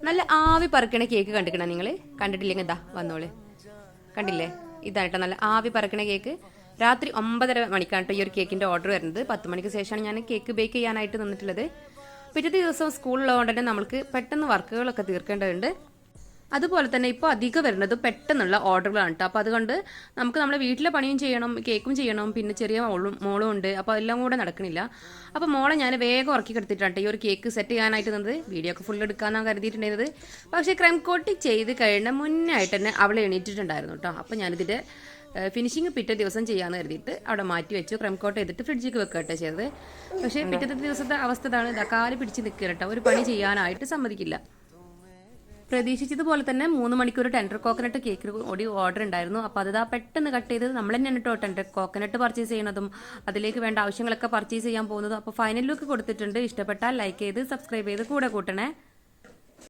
നല്ല ആവി പറക്കണ കേക്ക് കണ്ടിക്കണ നിങ്ങൾ? കണ്ടിട്ടില്ലെങ്കിൽ ഇതാ വന്നോളെ, കണ്ടില്ലേ? ഇതാണ് കേട്ടോ നല്ല ആവി പറക്കണ കേക്ക്. രാത്രി 9:30 മണിക്കാണ് കേട്ടോ ഈ ഒരു കേക്കിൻ്റെ ഓർഡർ വരുന്നത്. 10 മണിക്ക് ശേഷമാണ് ഞാൻ കേക്ക് ബേക്ക് ചെയ്യാനായിട്ട് നിന്നിട്ടുള്ളത്. പിറ്റത്തെ ദിവസം സ്കൂളിലുള്ളതുകൊണ്ട് തന്നെ നമുക്ക് പെട്ടെന്ന് വർക്കുകളൊക്കെ തീർക്കേണ്ടതുണ്ട്. അതുപോലെ തന്നെ ഇപ്പോൾ അധികം വരുന്നത് പെട്ടെന്നുള്ള ഓർഡറുകളാണ് കേട്ടോ. അപ്പോൾ അതുകൊണ്ട് നമുക്ക് നമ്മുടെ വീട്ടിലെ പണിയും ചെയ്യണം, കേക്കും ചെയ്യണം, പിന്നെ ചെറിയ മോളും ഉണ്ട്. അപ്പോൾ എല്ലാം കൂടെ നടക്കണില്ല. അപ്പോൾ മോളെ ഞാൻ വേഗം ഉറക്കി കിടത്തിയിട്ടാണ് ഈ ഒരു കേക്ക് സെറ്റ് ചെയ്യാനായിട്ട് നിന്നത്. വീഡിയോ ഒക്കെ ഫുൾ എടുക്കാമെന്നാണ് കരുതിയിട്ടുണ്ടായിരുന്നത്. പക്ഷേ ക്രീം കോട്ടിങ് ചെയ്ത് കഴിഞ്ഞ മുന്നേ ആയിട്ട് തന്നെ അവൾ എണീറ്റിട്ടുണ്ടായിരുന്നു കേട്ടോ. അപ്പോൾ ഞാനിതിൻ്റെ ഫിനിഷിങ് പിറ്റേ ദിവസം ചെയ്യാമെന്ന് കരുതിയിട്ട് അവിടെ മാറ്റി വെച്ചു. ക്രീം കോട്ട് ചെയ്തിട്ട് ഫ്രിഡ്ജിലേക്ക് വെക്കട്ടെ ചെയ്തത്. പക്ഷേ പിറ്റത്തെ ദിവസത്തെ അവസ്ഥ ഇതാണ്, കാല് പിടിച്ച് നിൽക്കുക കേട്ടോ. ഒരു പണി ചെയ്യാനായിട്ട് സമ്മതിക്കില്ല. പ്രതീക്ഷിച്ചതുപോലെ തന്നെ 3 മണിക്കൂർ ടെൻഡർ കോക്കനട്ട് കേക്ക് കൂടി ഓർഡർ ഉണ്ടായിരുന്നു. അപ്പോൾ അത് പെട്ടെന്ന് കട്ട് ചെയ്ത് നമ്മൾ തന്നെയാണ് കേട്ടോ ടെൻഡർ കോക്കനട്ട് പർച്ചേസ് ചെയ്യണതും അതിലേക്ക് വേണ്ട ആവശ്യങ്ങളൊക്കെ പർച്ചേസ് ചെയ്യാൻ പോകുന്നതും. അപ്പോൾ ഫൈനൽ ലുക്ക് കൊടുത്തിട്ടുണ്ട്. ഇഷ്ടപ്പെട്ടാൽ ലൈക്ക് ചെയ്ത് സബ്സ്ക്രൈബ് ചെയ്ത് കൂടെ കൂട്ടണേ.